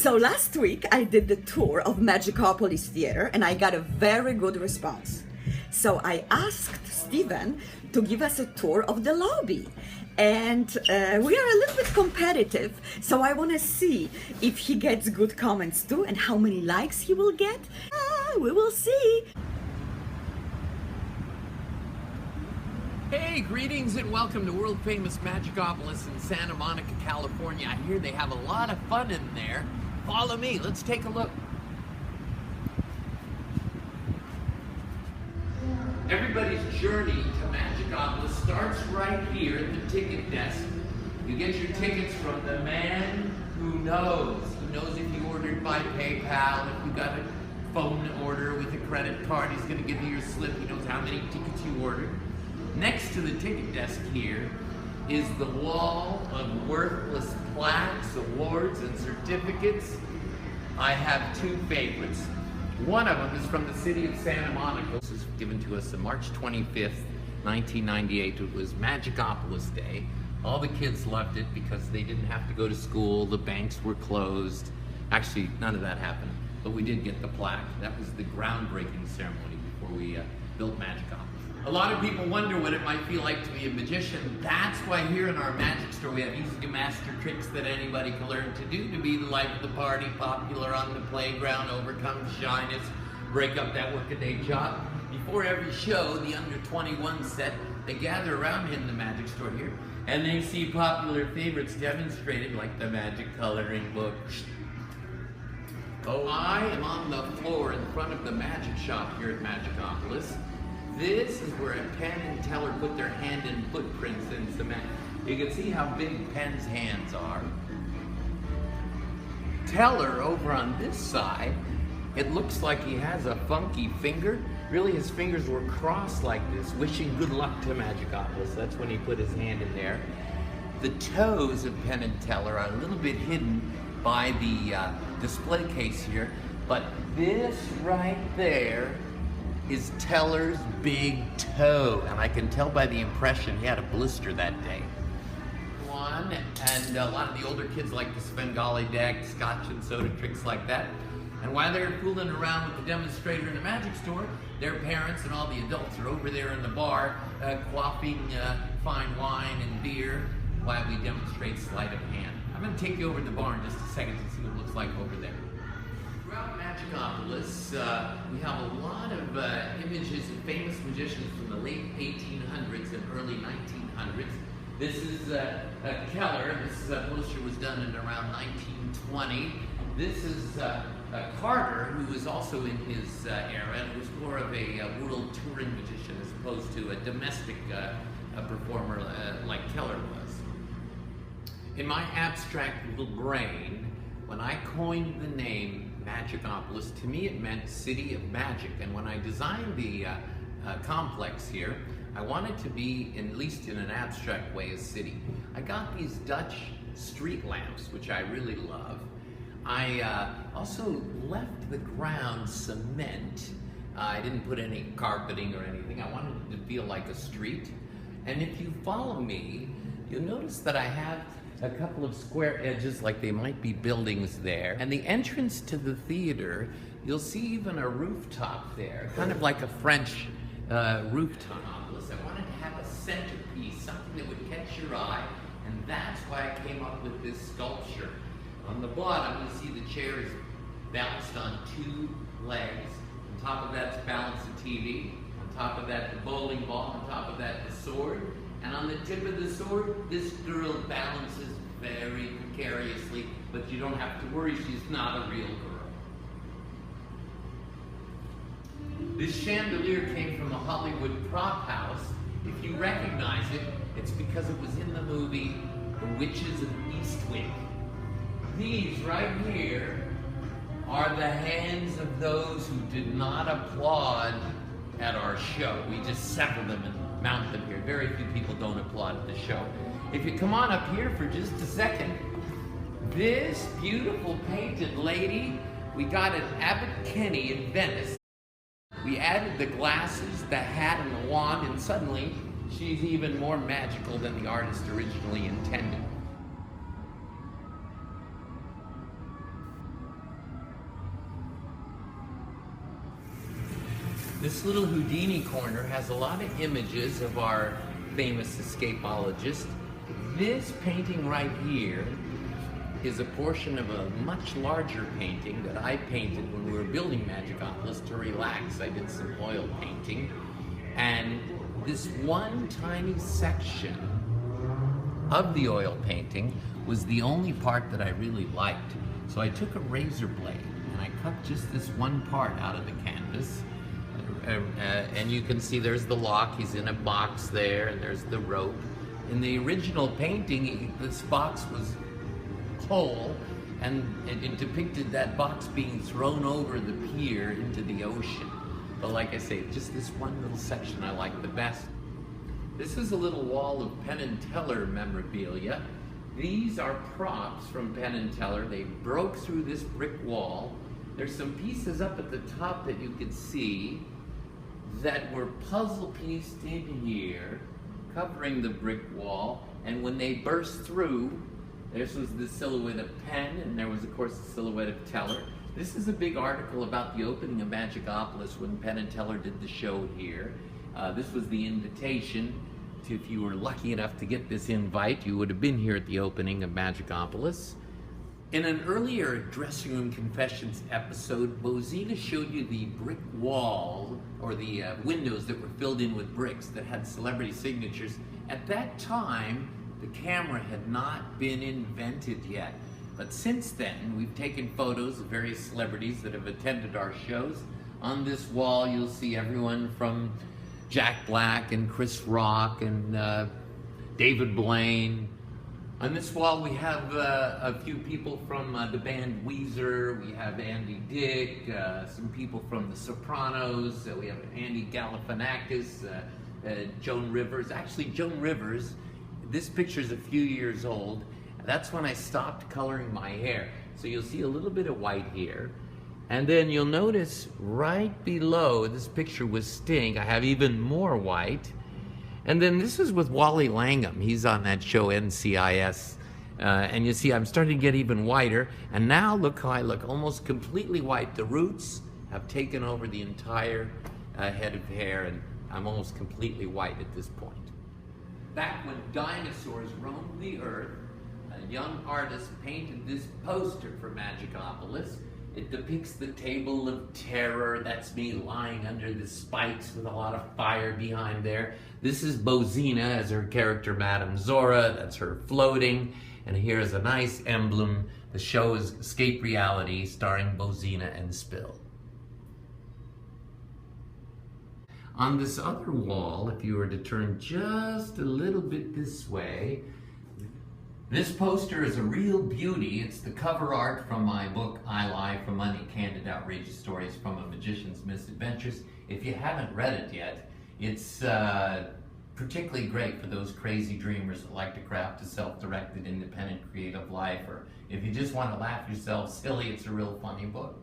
So last week I did the tour of Magicopolis Theater and I got a very good response. So I asked Steven to give us a tour of the lobby. And we are a little bit competitive, so I want to see if he gets good comments too and how many likes he will get. We will see. Hey, greetings and welcome to world famous Magicopolis in Santa Monica, California. I hear they have a lot of fun in there. Follow me, let's take a look. Everybody's journey to Magicopolis starts right here at the ticket desk. You get your tickets from the man who knows. He knows if you ordered by PayPal, if you got a phone order with a credit card, he's going to give you your slip. He knows how many tickets you ordered. Next to the ticket desk here is the wall of worthless plaques, awards, and certificates. I have two favorites. One of them is from the city of Santa Monica. This was given to us on March 25th, 1998. It was Magicopolis Day. All the kids loved it because they didn't have to go to school, the banks were closed. Actually, none of that happened, but we did get the plaque. That was the groundbreaking ceremony before we built Magicopolis. A lot of people wonder what it might feel like to be a magician. That's why here in our magic store we have easy to master tricks that anybody can learn to do to be the life of the party, popular on the playground, overcome shyness, break up that workaday job. Before every show, the under 21 set, they gather around in the magic store here and they see popular favorites demonstrated like the magic coloring book. Oh, I am on the floor in front of the magic shop here at Magicopolis. This is where Penn and Teller put their hand and footprints in cement. You can see how big Penn's hands are. Teller, over on this side, it looks like he has a funky finger. Really, his fingers were crossed like this, wishing good luck to Magicopolis. That's when he put his hand in there. The toes of Penn and Teller are a little bit hidden by the display case here, but this right there is Teller's big toe, and I can tell by the impression he had a blister that day. And a lot of the older kids like the Svengali deck, scotch and soda tricks like that. And while they're fooling around with the demonstrator in the magic store, their parents and all the adults are over there in the bar quaffing fine wine and beer while we demonstrate sleight of hand. I'm going to take you over to the bar in just a second to see what it looks like over there. Throughout Magicopolis, we have a lot of images of famous magicians from the late 1800s and early 1900s. This is Keller. This poster was done in around 1920. This is Carter, who was also in his era and was more of a world touring magician as opposed to a domestic performer like Keller was. In my abstract little brain, when I coined the name Magicopolis, to me it meant City of Magic. And when I designed the complex here, I wanted to be, at least in an abstract way, a city. I got these Dutch street lamps, which I really love. I also left the ground cement. I didn't put any carpeting or anything. I wanted it to feel like a street. And if you follow me, you'll notice that I have a couple of square edges like they might be buildings there. And the entrance to the theater, you'll see even a rooftop there, kind of like a French rooftop. I wanted to have a centerpiece, something that would catch your eye, and that's why I came up with this sculpture. On the bottom, you see the chair is balanced on two legs. On top of that's balanced the TV. On top of that, the bowling ball. On top of that, the sword. And on the tip of the sword, this girl balances very precariously, but you don't have to worry, she's not a real girl. This chandelier came from a Hollywood prop house. If you recognize it, it's because it was in the movie The Witches of Eastwick. These right here are the hands of those who did not applaud at our show. We just sever them and mount them here. Very few people don't applaud at the show. If you come on up here for just a second, this beautiful painted lady we got at Abbot Kinney in Venice. We added the glasses, the hat, and the wand, and suddenly she's even more magical than the artist originally intended. This little Houdini corner has a lot of images of our famous escapologist. This painting right here is a portion of a much larger painting that I painted when we were building Magicopolis to relax. I did some oil painting, and this one tiny section of the oil painting was the only part that I really liked. So I took a razor blade and I cut just this one part out of the canvas. And you can see there's the lock, he's in a box there, and there's the rope. In the original painting, this box was whole, and it depicted that box being thrown over the pier into the ocean. But like I say, just this one little section I like the best. This is a little wall of Penn and Teller memorabilia. These are props from Penn and Teller. They broke through this brick wall. There's some pieces up at the top that you can see that were puzzle pieced in here, covering the brick wall, and when they burst through, this was the silhouette of Penn, and there was of course the silhouette of Teller. This is a big article about the opening of Magicopolis when Penn and Teller did the show here. This was the invitation to, if you were lucky enough to get this invite, you would have been here at the opening of Magicopolis. In an earlier Dressing Room Confessions episode, Bozina showed you the brick wall, or the windows that were filled in with bricks that had celebrity signatures. At that time, the camera had not been invented yet. But since then, we've taken photos of various celebrities that have attended our shows. On this wall, you'll see everyone from Jack Black and Chris Rock and David Blaine. On this wall, we have a few people from the band Weezer. We have Andy Dick, some people from The Sopranos. We have Andy Galifianakis, Joan Rivers. Actually, Joan Rivers, this picture is a few years old. That's when I stopped coloring my hair. So you'll see a little bit of white here. And then you'll notice right below this picture with Sting, I have even more white. And then this is with Wally Langham. He's on that show NCIS. And you see I'm starting to get even whiter. And now look how I look, almost completely white. The roots have taken over the entire head of hair, and I'm almost completely white at this point. Back when dinosaurs roamed the earth, a young artist painted this poster for Magicopolis. It depicts the Table of Terror. That's me lying under the spikes with a lot of fire behind there. This is Bozina as her character Madame Zora. That's her floating. And here's a nice emblem. The show is Escape Reality, starring Bozina and Spill. On this other wall, if you were to turn just a little bit this way, this poster is a real beauty. It's the cover art from my book, I Lie for Money, Candid Outrageous Stories from a Magician's Misadventures. If you haven't read it yet, it's particularly great for those crazy dreamers that like to craft a self-directed, independent, creative life, or if you just want to laugh yourself silly, it's a real funny book.